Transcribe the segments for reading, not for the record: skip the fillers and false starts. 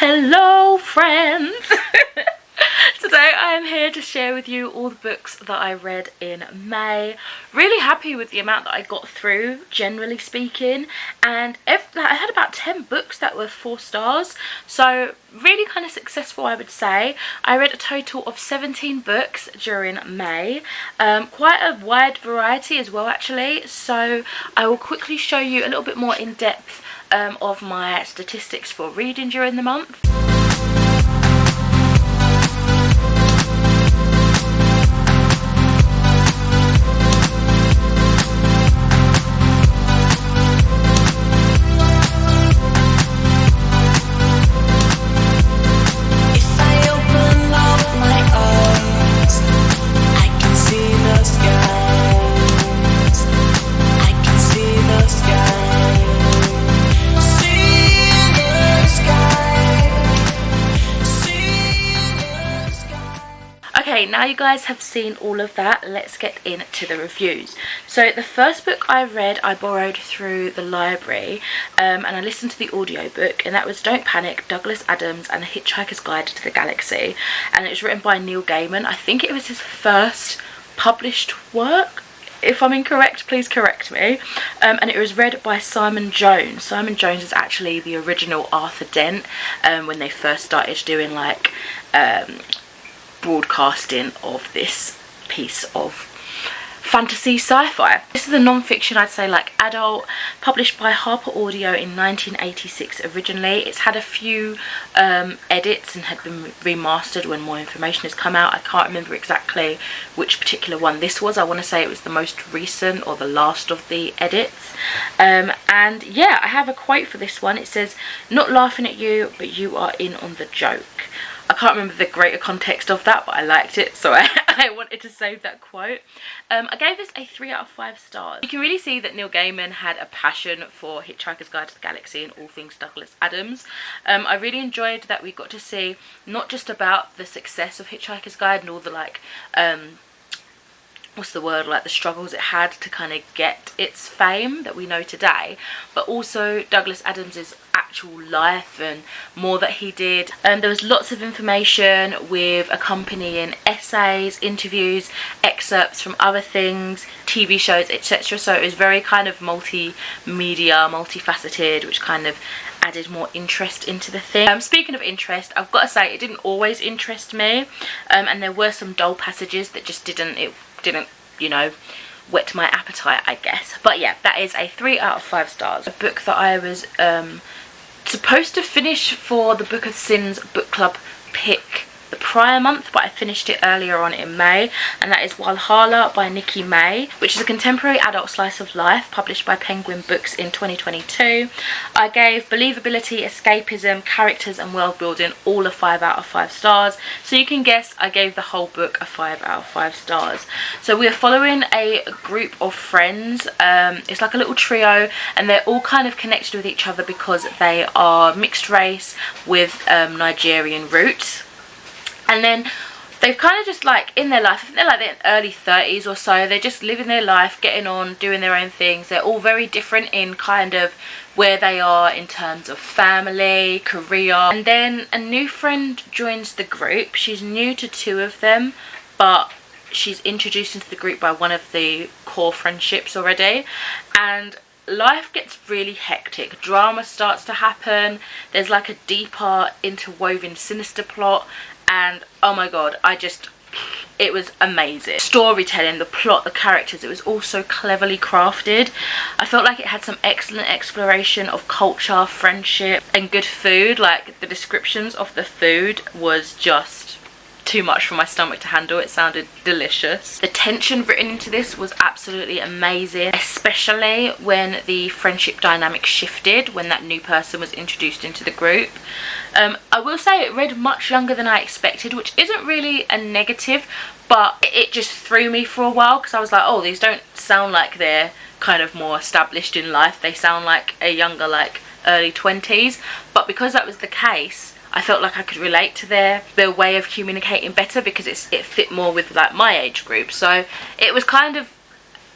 Hello friends! Today I am here to share with you all the books that I read in May. Really happy with the amount that I got through, generally speaking, and I had about 10 books that were 4 stars, so really kind of successful, I would say. I read a total of 17 books during May, quite a wide variety as well actually, so I will quickly show you a little bit more in depth of my statistics for reading during the month. Okay, now you guys have seen all of that, let's get into the reviews. So the first book I read I borrowed through the library, and I listened to the audiobook, and that was Don't Panic, Douglas Adams and the Hitchhiker's Guide to the Galaxy, and it was written by Neil Gaiman. I think it was his first published work. If I'm incorrect, please correct me. And it was read by Simon Jones. Simon Jones is actually the original Arthur Dent when they first started doing like broadcasting of this piece of fantasy sci-fi. This is a non-fiction, I'd say, like adult, published by Harper Audio in 1986 originally. It's had a few edits and had been remastered when more information has come out. I can't remember exactly which particular one this was. I want to say it was the most recent or the last of the edits. And yeah, I have a quote for this one. It says, "Not laughing at you, but you are in on the joke." I can't remember the greater context of that, but I liked it, so I wanted to save that quote. I gave this a 3 out of 5 stars. You can really see that Neil Gaiman had a passion for Hitchhiker's Guide to the Galaxy and all things Douglas Adams. I really enjoyed that we got to see not just about the success of Hitchhiker's Guide and all the like, what's the word, like the struggles it had to kind of get its fame that we know today, but also Douglas Adams's actual life and more that he did. There was lots of information with accompanying essays, interviews, excerpts from other things, TV shows, etc. So it was very kind of multimedia, multifaceted, which kind of added more interest into the thing. Speaking of interest, I've got to say it didn't always interest me, and there were some dull passages that just didn't, you know, whet my appetite, I guess. But yeah, that is a 3 out of 5 stars. A book that I was supposed to finish for the Book of Sins book club pick the prior month, but I finished it earlier on in May, and that is Walhala by Nikki May, which is a contemporary adult slice of life published by Penguin Books in 2022. I gave believability, escapism, characters and world building all a 5 out of 5 stars, so you can guess I gave the whole book a 5 out of 5 stars. So we are following a group of friends. It's like a little trio, and they're all kind of connected with each other because they are mixed race with Nigerian roots. And then they've kind of just like in their life, I think they're like in their early 30s or so, they're just living their life, getting on, doing their own things. They're all very different in kind of where they are in terms of family, career. And then a new friend joins the group. She's new to 2 of them, but she's introduced into the group by one of the core friendships already. And life gets really hectic. Drama starts to happen. There's like a deeper, interwoven, sinister plot. And oh my god, it was amazing. Storytelling, the plot, the characters, it was all so cleverly crafted. I felt like it had some excellent exploration of culture, friendship and good food. Like the descriptions of the food was just too much for my stomach to handle. It sounded delicious. The tension written into this was absolutely amazing, especially when the friendship dynamic shifted when that new person was introduced into the group. I will say it read much younger than I expected, which isn't really a negative, but it just threw me for a while because I was like, oh, these don't sound like they're kind of more established in life. They sound like a younger, like early 20s. But because that was the case, I felt like I could relate to their way of communicating better because it fit more with like my age group. So it was kind of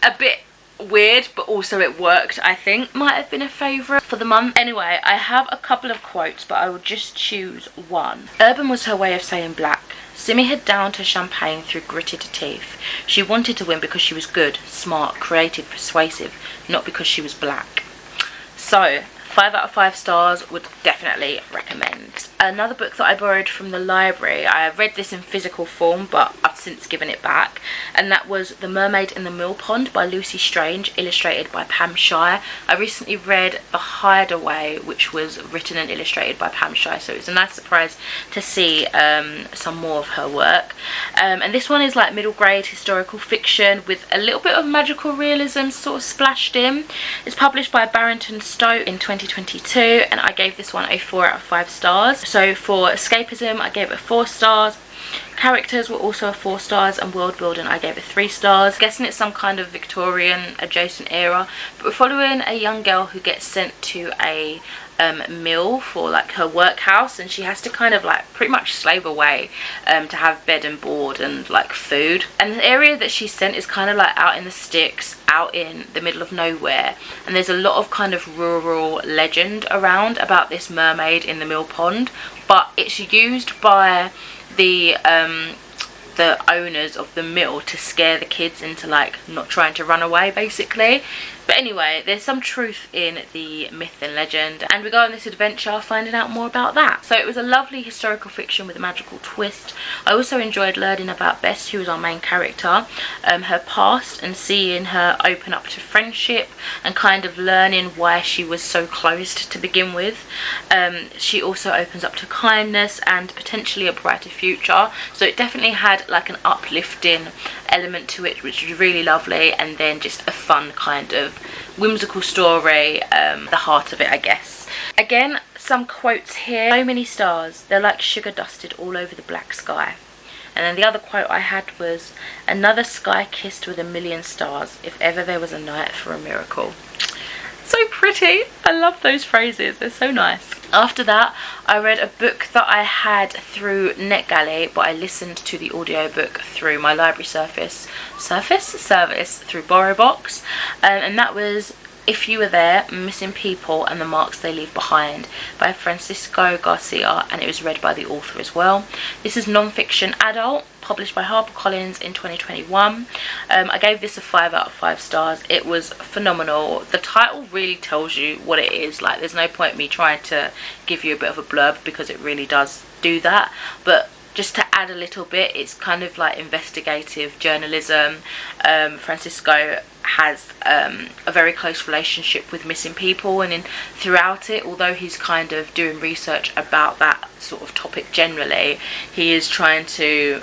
a bit weird, but also it worked. I think might have been a favourite for the month. Anyway, I have a couple of quotes, but I will just choose one. Urban was her way of saying black. Simi had downed her champagne through gritted teeth. She wanted to win because she was good, smart, creative, persuasive, not because she was black. So 5 out of 5 stars, would definitely recommend. Another book that I borrowed from the library, I read this in physical form, but I've since given it back, and that was The Mermaid in the Mill Pond by Lucy Strange, illustrated by Pam Shire. I recently read The Howdee-haie, which was written and illustrated by Pam Shire, so it was a nice surprise to see some more of her work. And this one is like middle grade historical fiction with a little bit of magical realism sort of splashed in. It's published by Barrington Stowe in 2022, and I gave this one a 4 out of 5 stars. So for escapism, I gave it 4 stars. Characters were also a 4 stars, and world building I gave it 3 stars. Guessing it's some kind of Victorian adjacent era, but we're following a young girl who gets sent to a mill for like her workhouse, and she has to kind of like pretty much slave away to have bed and board and like food. And the area that she's sent is kind of like out in the sticks, out in the middle of nowhere, and there's a lot of kind of rural legend around about this mermaid in the mill pond, but it's used by the owners of the mill to scare the kids into like not trying to run away basically. But anyway, there's some truth in the myth and legend, and we go on this adventure finding out more about that. So it was a lovely historical fiction with a magical twist. I also enjoyed learning about Bess, who was our main character, her past, and seeing her open up to friendship and kind of learning why she was so closed to begin with. She also opens up to kindness and potentially a brighter future, so it definitely had like an uplifting element to it, which was really lovely, and then just a fun kind of whimsical story, the heart of it, I guess. Again, some quotes here. So many stars, they're like sugar dusted all over the black sky. And then the other quote I had was, another sky kissed with a million stars, if ever there was a night for a miracle. So pretty. I love those phrases, they're so nice. After that, I read a book that I had through NetGalley, but I listened to the audiobook through my library service through BorrowBox, and that was If You Were There, Missing People and the Marks They Leave Behind by Francisco Garcia, and it was read by the author as well. This is non-fiction adult, published by HarperCollins in 2021. I gave this a 5 out of 5 stars. It was phenomenal. The title really tells you what it is. Like, there's no point me trying to give you a bit of a blurb because it really does do that, but just to add a little bit, it's kind of like investigative journalism. Francisco has a very close relationship with missing people, and throughout it, although he's kind of doing research about that sort of topic generally, he is trying to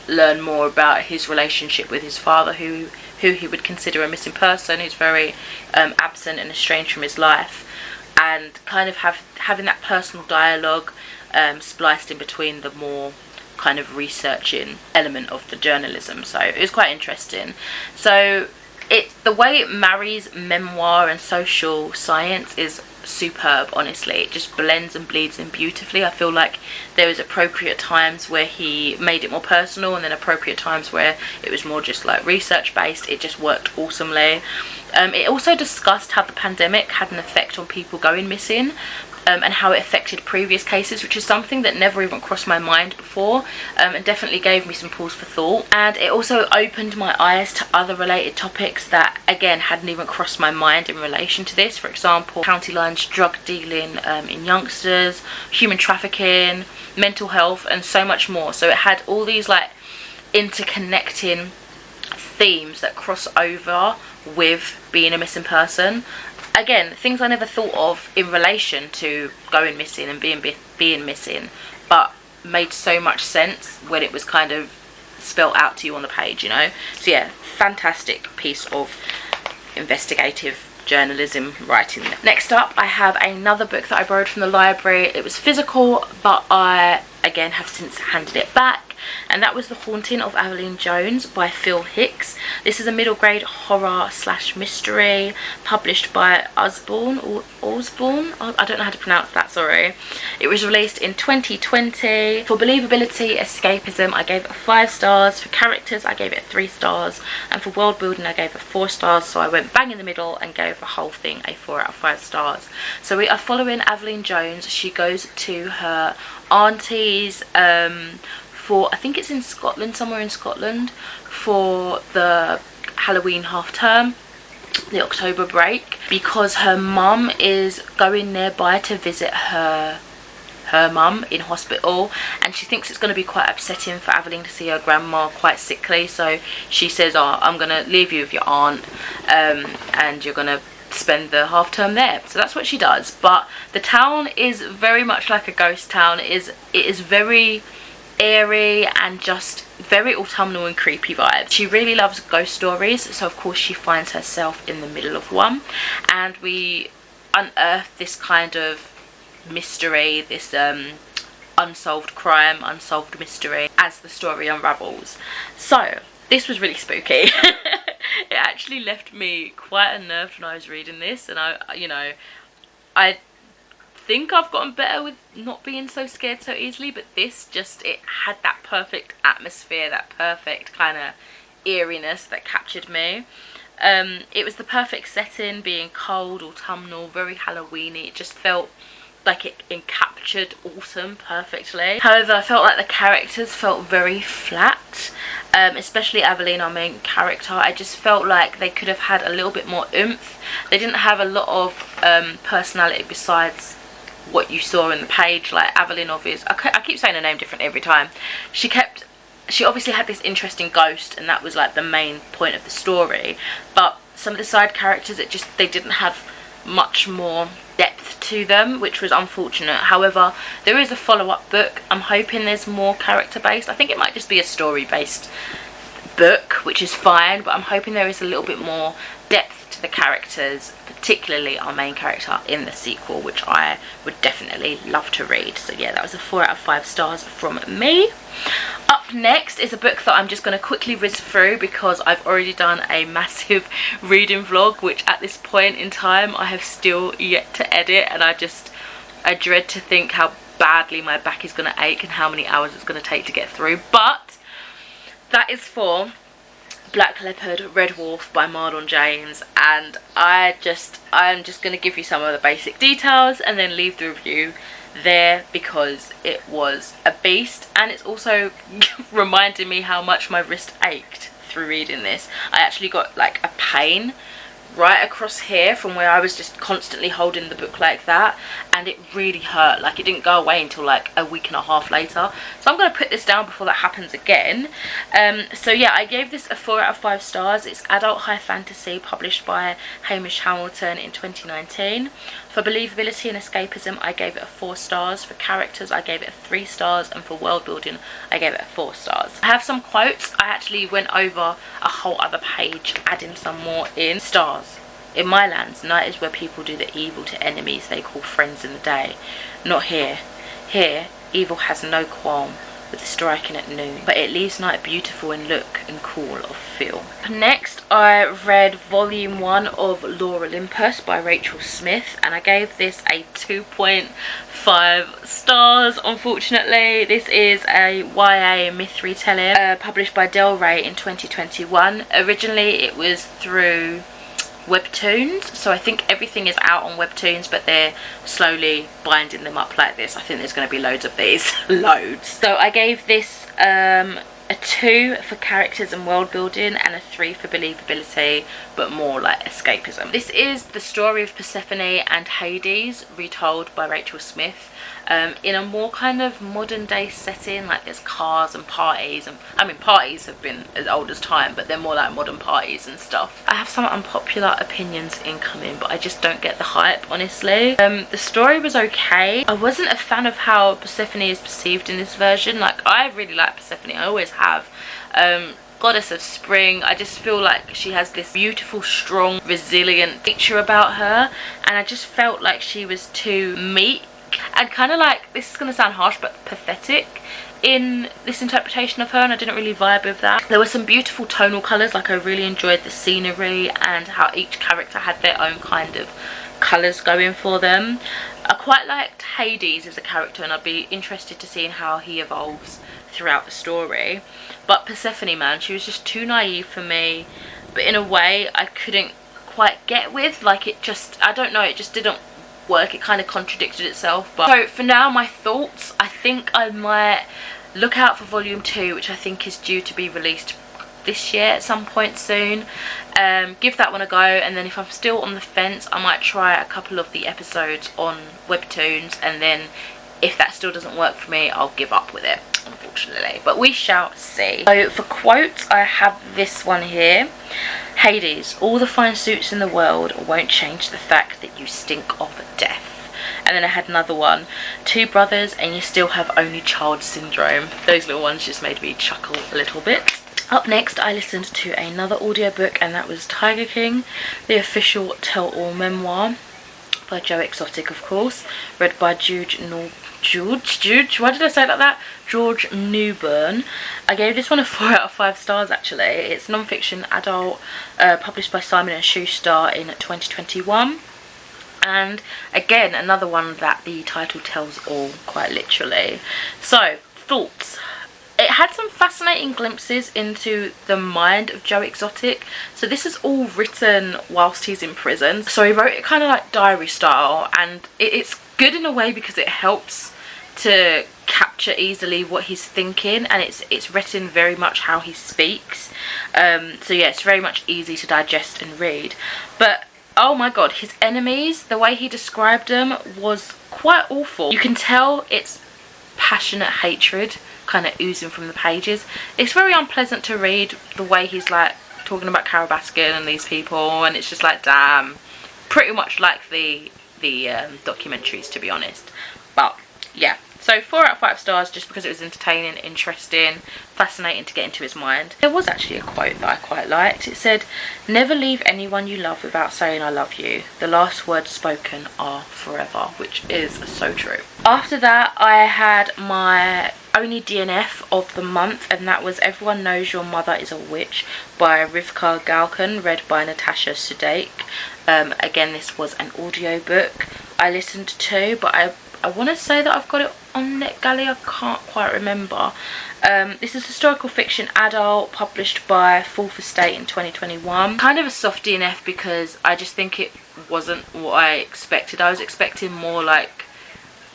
learn more about his relationship with his father, who he would consider a missing person, who's very absent and estranged from his life, and kind of having that personal dialogue spliced in between the more kind of researching element of the journalism. So it was quite interesting. So the way it marries memoir and social science is superb, honestly. It just blends and bleeds in beautifully. I feel like there was appropriate times where he made it more personal, and then appropriate times where it was more just like research based. It just worked awesomely. It also discussed how the pandemic had an effect on people going missing, and how it affected previous cases, which is something that never even crossed my mind before, and definitely gave me some pause for thought. And it also opened my eyes to other related topics that again hadn't even crossed my mind in relation to this. For example, county lines drug dealing in youngsters, human trafficking, mental health, and so much more. So it had all these like interconnecting themes that cross over with being a missing person. Again, things I never thought of in relation to going missing and being missing, but made so much sense when it was kind of spelt out to you on the page, you know. So yeah, fantastic piece of investigative journalism writing. Next up, I have another book that I borrowed from the library. It was physical, but I again have since handed it back. and that was The Haunting of Evelyn Jones by Phil Hicks. This is a middle grade horror / mystery published by Osborne. I don't know how to pronounce that, sorry. It was released in 2020. For believability, escapism, I gave it 5 stars. For characters, I gave it 3 stars, and for world building, I gave it 4 stars. So I went bang in the middle and gave the whole thing a 4 out of 5 stars. So we are following Evelyn Jones. She goes to her auntie's for, I think it's in Scotland, somewhere in Scotland, for the Halloween half term, the October break, because her mum is going nearby to visit her mum in hospital, and she thinks it's going to be quite upsetting for Evelyn to see her grandma quite sickly. So she says, oh, I'm going to leave you with your aunt, and you're going to spend the half term there. So that's what she does. But the town is very much like a ghost town. It is very airy and just very autumnal and creepy vibes. She really loves ghost stories, so of course she finds herself in the middle of one, and we unearth this kind of mystery, this unsolved crime, unsolved mystery as the story unravels. So this was really spooky. It actually left me quite unnerved when I was reading this, and I think I've gotten better with not being so scared so easily, but this just, it had that perfect atmosphere, that perfect kind of eeriness that captured me. It was the perfect setting, being cold, autumnal, very Halloweeny. It just felt like it captured autumn perfectly. However, I felt like the characters felt very flat, especially Evelyn, our main character. I just felt like they could have had a little bit more oomph. They didn't have a lot of personality besides what you saw in the page. Like Evelyn, obviously, I keep saying her name different every time. She obviously had this interesting ghost, and that was like the main point of the story. But some of the side characters, they didn't have much more depth to them, which was unfortunate. However, there is a follow-up book. I'm hoping there's more character based. I think it might just be a story based book, which is fine, but I'm hoping there is a little bit more depth to the characters, particularly our main character in the sequel, which I would definitely love to read. So yeah, that was a 4 out of 5 stars from me. Up next is a book that I'm just going to quickly whiz through because I've already done a massive reading vlog, which at this point in time I have still yet to edit, and I dread to think how badly my back is going to ache and how many hours it's going to take to get through. But that is for Black Leopard, Red Wolf by Marlon James, and I'm just going to give you some of the basic details and then leave the review there because it was a beast, and it's also reminding me how much my wrist ached through reading this. I actually got like a pain right across here from where I was just constantly holding the book like that, and it really hurt. Like, it didn't go away until like a week and a half later. So I'm going to put this down before that happens again. So yeah, I gave this a 4 out of 5 stars. It's adult high fantasy published by Hamish Hamilton in 2019. For believability and escapism, I gave it a 4 stars. For characters, I gave it a 3 stars, and for world building, I gave it a 4 stars. I have some quotes. I actually went over a whole other page adding some more in. Stars. In my lands, night is where people do the evil to enemies they call friends in the day. Not here. Here, evil has no qualm with striking at noon, but it leaves night beautiful in look and cool of feel. Next, I read volume 1 of Lore Olympus by Rachel Smith, and I gave this a 2.5 stars, unfortunately. This is a YA myth retelling published by Del Rey in 2021. Originally, it was through Webtoons, so I think everything is out on Webtoons, but they're slowly binding them up like this. I think there's going to be loads of these. Loads. So I gave this a 2 for characters and world building, and a 3 for believability, but more like escapism. This is the story of Persephone and Hades retold by Rachel Smith, in a more kind of modern day setting. Like, there's cars and parties, and I mean, parties have been as old as time, but they're more like modern parties and stuff. I have some unpopular opinions incoming, but I just don't get the hype, honestly. The story was okay. I wasn't a fan of how Persephone is perceived in this version. Like, I really like Persephone, I always have. Goddess of spring. I just feel like she has this beautiful, strong, resilient feature about her, and I just felt like she was too meek and kind of like, this is going to sound harsh, but pathetic in this interpretation of her, and I didn't really vibe with that. There were some beautiful tonal colours, like I really enjoyed the scenery and how each character had their own kind of colours going for them. I quite liked Hades as a character, and I'd be interested to see how he evolves throughout the story. But Persephone, man, she was just too naive for me, but in a way I couldn't quite get with. Like, it just, I don't know, it just didn't work. It kind of contradicted itself. But so for now, my thoughts, I think I might look out for volume 2, which I think is due to be released this year at some point soon. Give that one a go, and then if I'm still on the fence, I might try a couple of the episodes on webtoons, and then if that still doesn't work for me, I'll give up with it, unfortunately. But we shall see. So for quotes, I have this one here. Hades, all the fine suits in the world won't change the fact that you stink of death. And then I had another one. 2 brothers and you still have only child syndrome. Those little ones just made me chuckle a little bit. Up next, I listened to another audiobook, and that was Tiger King, the official tell-all memoir by Joe Exotic, of course, read by George, why did I say it like that? George Newburn. I gave this one a 4 out of 5 stars actually. It's non-fiction adult, published by Simon & Schuster in 2021. And again, another one that the title tells all, quite literally. So, thoughts. It had some fascinating glimpses into the mind of Joe Exotic. So this is all written whilst he's in prison. So he wrote it kind of like diary style, and it's good in a way because it helps to capture easily what he's thinking, and it's written very much how he speaks. So yeah, it's very much easy to digest and read. But oh my god, his enemies, the way he described them was quite awful. You can tell it's passionate hatred kind of oozing from the pages. It's very unpleasant to read, the way he's like talking about Carol Baskin and these people, and it's just like, damn, pretty much like the documentaries, to be honest. But yeah, so 4 out of 5 stars, just because it was entertaining, interesting, fascinating to get into his mind. There was actually a quote that I quite liked. It said, "Never leave anyone you love without saying I love you. The last words spoken are forever," which is so true. After that, I had my only DNF of the month, and that was Everyone Knows Your Mother is a Witch by Rivka Galkan, read by Natasha Sudeik. Again, this was an audiobook I listened to, but I want to say that I've got it on NetGalley, I can't quite remember. This is historical fiction adult, published by Fourth Estate in 2021. Kind of a soft DNF because I just think it wasn't what I expected. I was expecting more like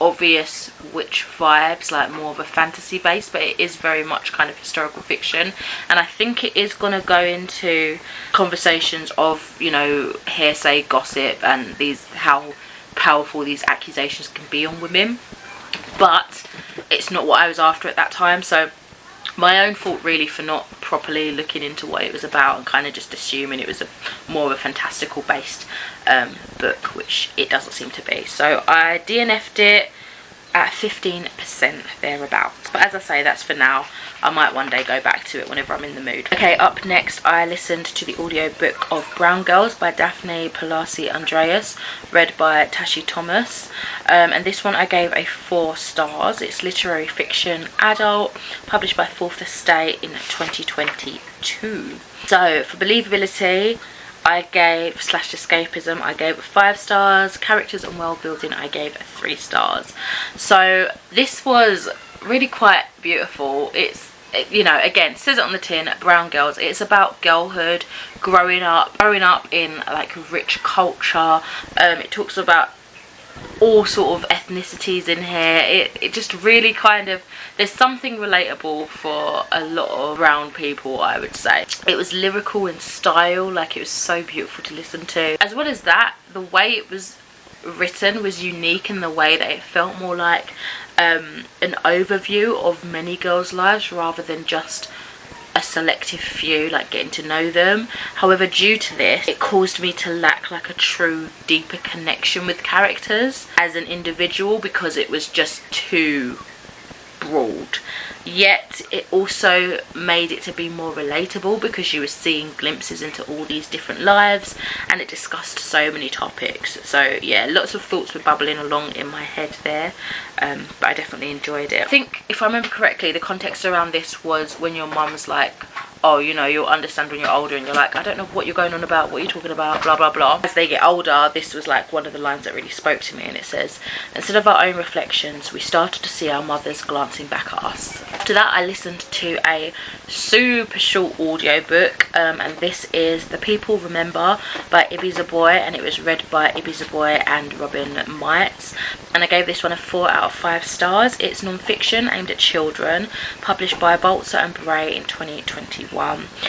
obvious witch vibes, like more of a fantasy base, but it is very much kind of historical fiction, and I think it is going to go into conversations of, you know, hearsay, gossip, and how powerful these accusations can be on women. But it's not what I was after at that time, so my own fault really for not properly looking into what it was about and kind of just assuming it was more of a fantastical based book, which it doesn't seem to be. So I DNF'd it at 15% thereabouts. But as I say, that's for now. I might one day go back to it whenever I'm in the mood. Okay, up next I listened to the audiobook of Brown Girls by Daphne Palasi Andreas, read by Tashi Thomas. And this one I gave a 4 stars. It's literary fiction adult, published by Fourth Estate in 2022. So for believability, I gave /escapism, I gave 5 stars. Characters and world building, I gave 3 stars. So this was really quite beautiful. It's, you know, again, says it on the tin, Brown Girls. It's about girlhood, growing up in like rich culture. It talks about all sort of ethnicities in here. It just really kind of, there's something relatable for a lot of brown people, I would say. It was lyrical in style, like it was so beautiful to listen to. As well as that, the way it was written was unique in the way that it felt more like an overview of many girls' lives rather than just a selective few, like getting to know them. However, due to this, it caused me to lack like a true deeper connection with characters as an individual, because it was just too broad, yet it also made it to be more relatable because you were seeing glimpses into all these different lives, and it discussed so many topics. So yeah, lots of thoughts were bubbling along in my head there, but I definitely enjoyed it. I think, if I remember correctly, the context around this was when your mum's like, oh, you know, you'll understand when you're older, and you're like, I don't know what you're going on about, what you're talking about, blah blah blah. As they get older, this was like one of the lines that really spoke to me, and it says, instead of our own reflections, we started to see our mothers glancing back at us. After that, I listened to a super short audiobook, and this is The People Remember by Ibiza, and it was read by Ibiza and Robin Mites, and I gave this one a 4 out of 5 stars. It's non-fiction aimed at children, published by Balzer and Bray in 2021.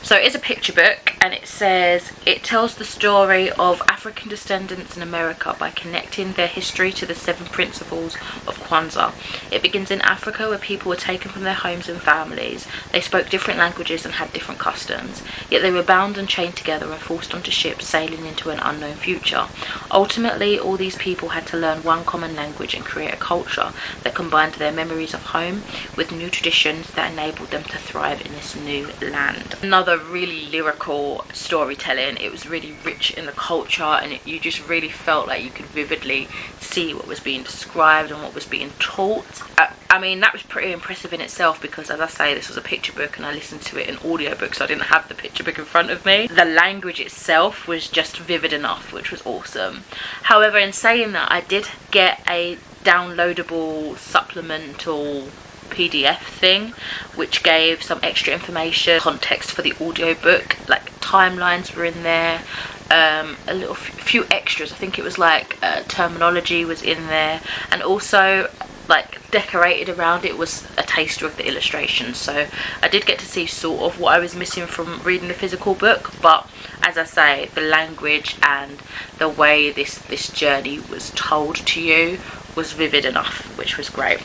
So it is a picture book, and it says it tells the story of African descendants in America by connecting their history to the 7 principles of Kwanzaa. It begins in Africa, where people were taken from their homes and families. They spoke different languages and had different customs, yet they were bound and chained together and forced onto ships sailing into an unknown future. Ultimately, all these people had to learn one common language and create a culture that combined their memories of home with new traditions that enabled them to thrive in this new land. Another really lyrical storytelling. It was really rich in the culture, and you just really felt like you could vividly see what was being described and what was being taught. I mean, that was pretty impressive in itself, because as I say, this was a picture book and I listened to it in audiobook, so I didn't have the picture book in front of me. The language itself was just vivid enough, which was awesome. However, in saying that, I did get a downloadable supplemental PDF thing which gave some extra information, context for the audiobook, like timelines were in there, a few extras. I think it was like terminology was in there, and also like decorated around it was a taster of the illustrations. So I did get to see sort of what I was missing from reading the physical book, but as I say, the language and the way this journey was told to you was vivid enough, which was great.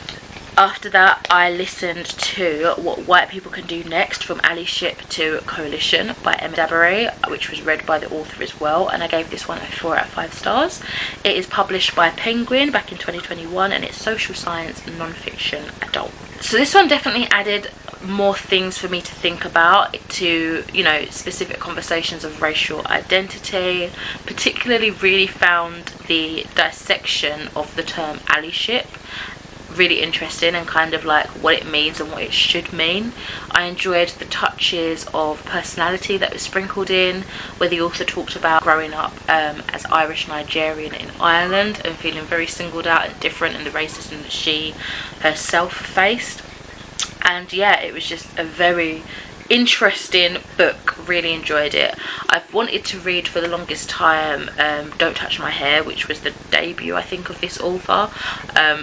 After that, I listened to What White People Can Do Next, From Ally Ship to Coalition by Emma Dabiri, which was read by the author as well, and I gave this one a 4 out of 5 stars. It is published by Penguin back in 2021, and it's social science non-fiction adult. So this one definitely added more things for me to think about, to, you know, specific conversations of racial identity. Particularly really found the dissection of the term allyship really interesting, and kind of like what it means and what it should mean. I enjoyed the touches of personality that was sprinkled in, where the author talked about growing up as Irish Nigerian in Ireland and feeling very singled out and different, and the racism that she herself faced. And yeah, it was just a very interesting book. Really enjoyed it. I've wanted to read for the longest time Don't Touch My Hair, which was the debut, I think, of this author,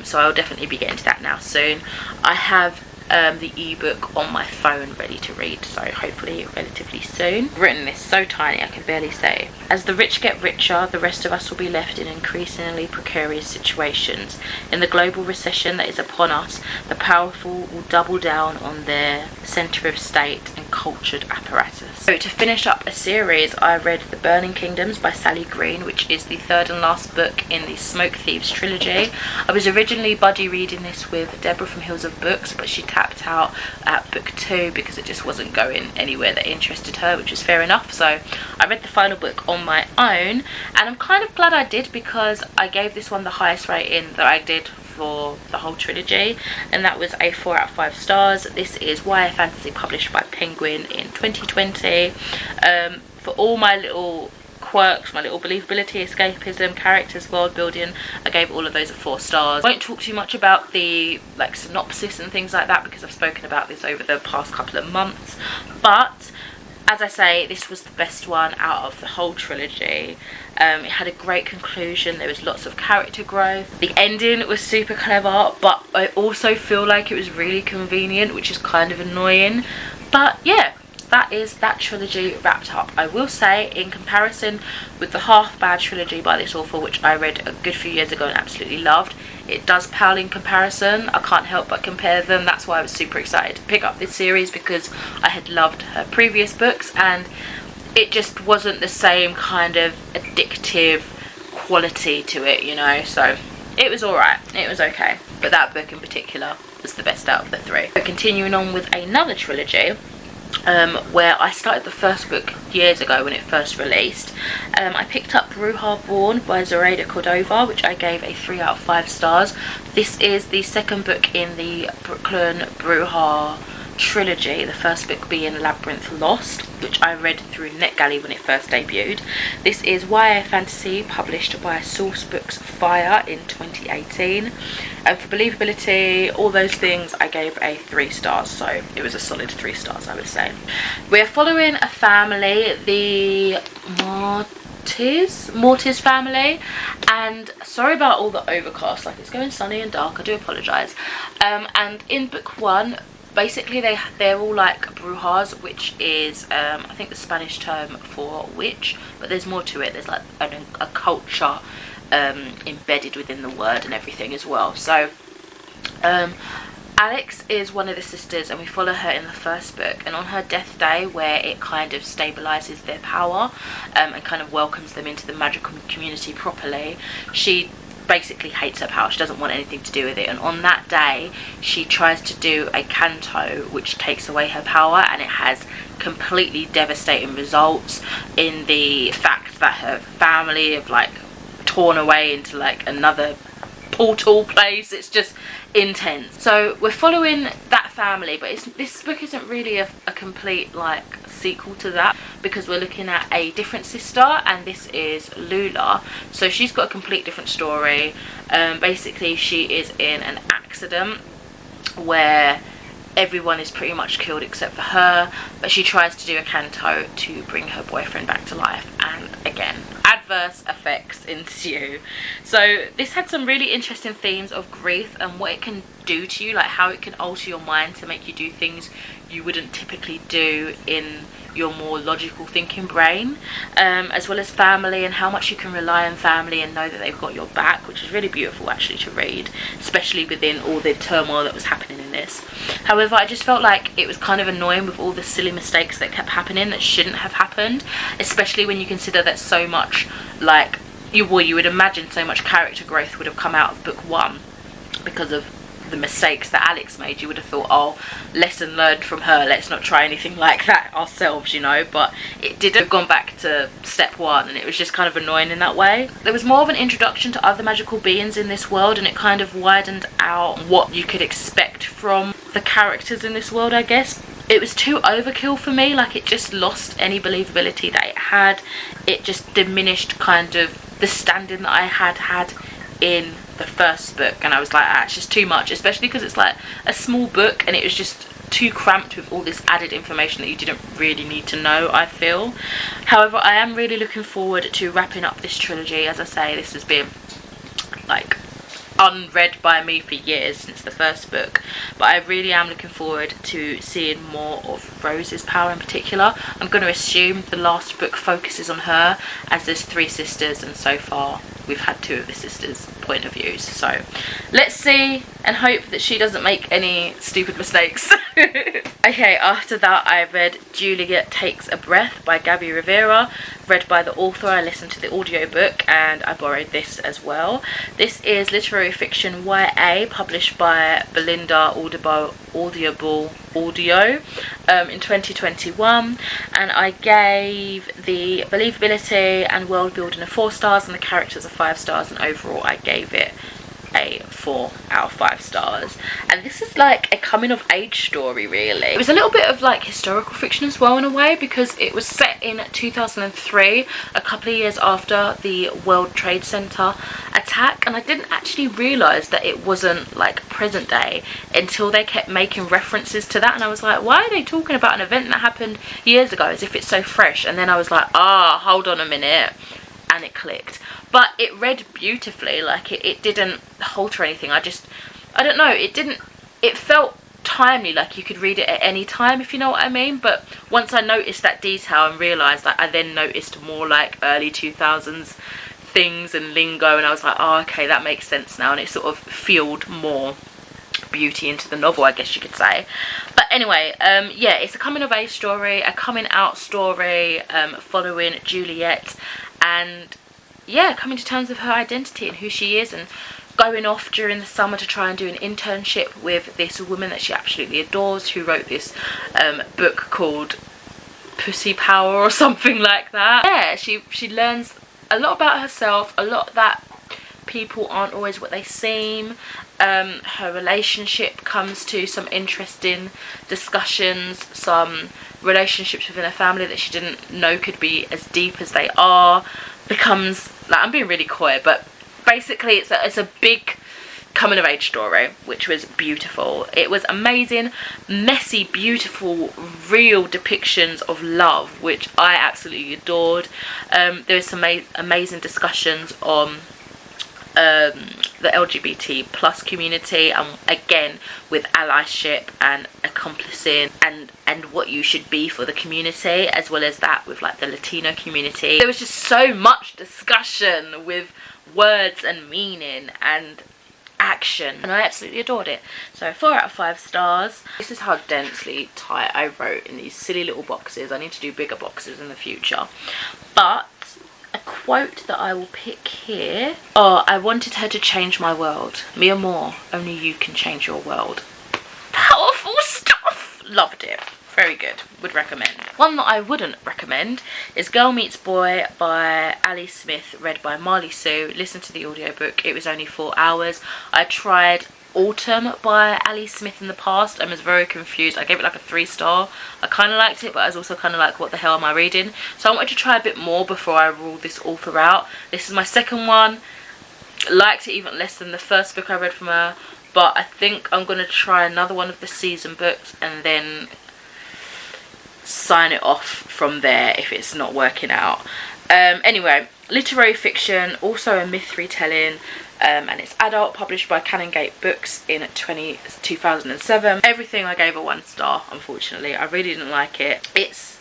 so I'll definitely be getting to that now soon. I have the ebook on my phone ready to read, so hopefully relatively soon. I've written this so tiny I can barely say. As the rich get richer, the rest of us will be left in increasingly precarious situations. In the global recession that is upon us, the powerful will double down on their centre of state and cultured apparatus. So to finish up a series, I read The Burning Kingdoms by Sally Green, which is the third and last book in the Smoke Thieves trilogy. I was originally buddy reading this with Deborah from Hills of Books, but she tapped out at book 2 because it just wasn't going anywhere that interested her, which was fair enough. So I read the final book on my own, and I'm kind of glad I did, because I gave this one the highest rating that I did for the whole trilogy, and that was a 4 out of 5 stars. This is YA Fantasy, published by Penguin in 2020. For all my little quirks, my little believability, escapism, characters, world building, I gave all of those a 4 stars. I won't talk too much about the like synopsis and things like that, because I've spoken about this over the past couple of months, but as I say, this was the best one out of the whole trilogy. It had a great conclusion. There was lots of character growth. The ending was super clever, but I also feel like it was really convenient, which is kind of annoying. But yeah, that is that trilogy wrapped up. I will say, in comparison with the Half Bad trilogy by this author, which I read a good few years ago and absolutely loved, it does pale in comparison. I can't help but compare them. That's why I was super excited to pick up this series, because I had loved her previous books and it just wasn't the same kind of addictive quality to it, you know. So it was alright, it was okay, but that book in particular was the best out of the three. So continuing on with another trilogy, where I started the first book years ago when it first released. I picked up Rouha Born by Zoraida Cordova, which I gave a 3 out of 5 stars. This is the second book in the Brooklyn Bruja trilogy, the first book being Labyrinth Lost, which I read through NetGalley when it first debuted. This is YA fantasy published by Source Books Fire in 2018, and for believability, all those things, I gave a 3 stars, so it was a solid 3 stars, I would say. We're following a family, the Mortis family, and sorry about all the overcast, like it's going sunny and dark, I do apologise. And in book 1, basically they're all like brujas, which is I think the Spanish term for witch, but there's more to it. There's like a culture embedded within the word and everything as well. So Alex is one of the sisters, and we follow her in the first book, and on her death day, where it kind of stabilizes their power and kind of welcomes them into the magical community properly, she basically hates her power. She doesn't want anything to do with it, and on that day she tries to do a canto which takes away her power, and it has completely devastating results in the fact that her family have like torn away into like another portal place. It's just intense. So we're following that family, but this book isn't really a complete like sequel to that, because we're looking at a different sister, and this is Lula. So she's got a complete different story. Basically she is in an accident where everyone is pretty much killed except for her, but she tries to do a canto to bring her boyfriend back to life, and again adverse effects ensue. So this had some really interesting themes of grief and what it can do to you, like how it can alter your mind to make you do things you wouldn't typically do in your more logical thinking brain, as well as family and how much you can rely on family and know that they've got your back, which is really beautiful actually to read, especially within all the turmoil that was happening in this. However, I just felt like it was kind of annoying with all the silly mistakes that kept happening that shouldn't have happened, especially when you consider that so much like you would imagine so much character growth would have come out of book 1 because of the mistakes that Alex made. You would have thought, oh, lesson learned from her, let's not try anything like that ourselves, you know, but it did have gone back to step 1, and it was just kind of annoying in that way. There was more of an introduction to other magical beings in this world, and it kind of widened out what you could expect from the characters in this world, I guess. It was too overkill for me, like it just lost any believability that it had. It just diminished kind of the standing that I had in the first book, and I was like, it's just too much, especially because it's like a small book and it was just too cramped with all this added information that you didn't really need to know, I feel. However, I am really looking forward to wrapping up this trilogy. As I say, this has been like unread by me for years since the first book, but I really am looking forward to seeing more of Rose's power in particular. I'm going to assume the last book focuses on her, as there's 3 sisters, and so far we've had 2 of the sisters' point of views, so let's see and hope that she doesn't make any stupid mistakes. Okay, after that I read Juliet Takes a Breath by Gabby Rivera, read by the author. I listened to the audiobook and I borrowed this as well. This is literary fiction YA published by Belinda Audible Audio in 2021, and I gave the believability and world building a 4 stars and the characters a 5 stars, and overall I gave it a 4 out of 5 stars. And this is like a coming of age story, really. It was a little bit of like historical fiction as well in a way, because it was set in 2003, a couple of years after the World Trade Center attack, and I didn't actually realise that it wasn't like present day until they kept making references to that, and I was like, why are they talking about an event that happened years ago as if it's so fresh? And then I was like, hold on a minute, and it clicked. But it read beautifully, like it didn't halter anything. I don't know, it felt timely, like you could read it at any time, if you know what I mean. But once I noticed that detail and realised that, I then noticed more like early 2000s things and lingo, and I was like, oh, okay, that makes sense now, and it sort of fueled more beauty into the novel, I guess you could say. But anyway, yeah, it's a coming of age story, a coming out story, following Juliet, and yeah, coming to terms with her identity and who she is, and going off during the summer to try and do an internship with this woman that she absolutely adores, who wrote this book called Pussy Power or something like that. Yeah, she learns a lot about herself, a lot that people aren't always what they seem. Her relationship comes to some interesting discussions, some relationships within her family that she didn't know could be as deep as they are. Becomes, like, I'm being really coy, but basically it's a big coming of age story, which was beautiful. It was amazing, messy, beautiful, real depictions of love, which I absolutely adored. There was some amazing discussions on the LGBT plus community, and again with allyship and accomplishing and what you should be for the community, as well as that with like the Latino community. There was just so much discussion with words and meaning and action, and I absolutely adored it. So 4 out of 5 stars. This is how densely tight I wrote in these silly little boxes. I need to do bigger boxes in the future. But a quote that I will pick here. Oh, I wanted her to change my world. Me or more, only you can change your world. Powerful stuff. Loved it. Very good. Would recommend. One that I wouldn't recommend is Girl Meets Boy by Ali Smith, read by Marley Sue. Listen to the audiobook. It was only 4 hours. I tried Autumn by Ali Smith in the past. I was very confused. I gave it like a 3-star. I kind of liked it, but I was also kind of like, what the hell am I reading? So I wanted to try a bit more before I ruled this author out. This is my second one. Liked it even less than the first book I read from her, but I think I'm going to try another one of the season books and then sign it off from there if it's not working out. Anyway, literary fiction, also a myth retelling, and it's adult, published by Canongate Books in 2007. Everything I gave a 1 star, unfortunately. I really didn't like it. It's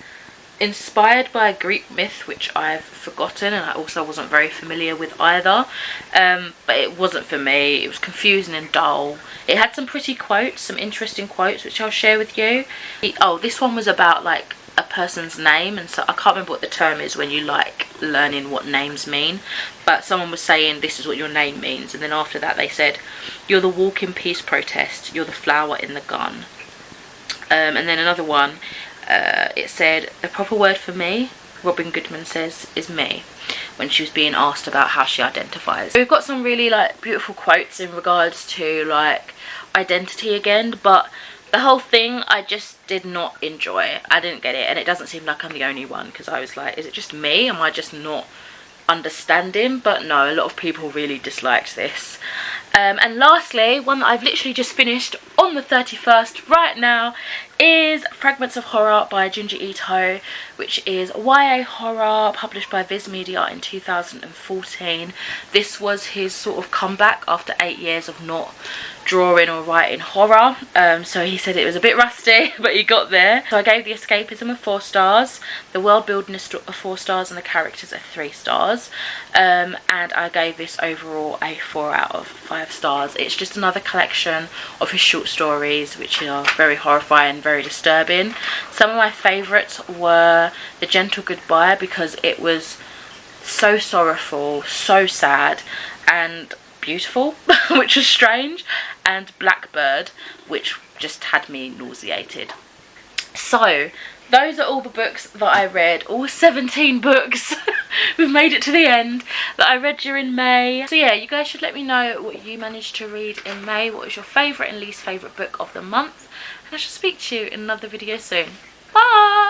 inspired by a Greek myth which I've forgotten, and I also wasn't very familiar with either, but it wasn't for me. It was confusing and dull. It had some pretty quotes, some interesting quotes, which I'll share with you. Oh, this one was about like a person's name, and so I can't remember what the term is when you like learning what names mean, but someone was saying this is what your name means, and then after that they said you're the walking peace protest, you're the flower in the gun. And then another one, it said the proper word for me, Robin Goodman says, is me, when she was being asked about how she identifies. We've got some really like beautiful quotes in regards to like identity again, but the whole thing I just did not enjoy. I didn't get it, and it doesn't seem like I'm the only one, because I was like, is it just me? Am I just not understanding? But no, a lot of people really disliked this. And lastly, one that I've literally just finished on the 31st right now is Fragments of Horror by Junji Ito, which is YA horror, published by Viz Media in 2014. This was his sort of comeback after 8 years of not drawing or writing horror. So he said it was a bit rusty, but he got there. So I gave the escapism a 4 stars, the world building a 4 stars, and the characters a 3 stars. And I gave this overall a 4 out of 5 stars. It's just another collection of his short stories, which are very horrifying, very disturbing. Some of my favourites were The Gentle Goodbye, because it was so sorrowful, so sad, and beautiful, which was strange, and Blackbird, which just had me nauseated. So those are all the books that I read, all 17 books. We've made it to the end, that I read during May. So yeah, you guys should let me know what you managed to read in May. What was your favourite and least favourite book of the month? And I shall speak to you in another video soon. Bye!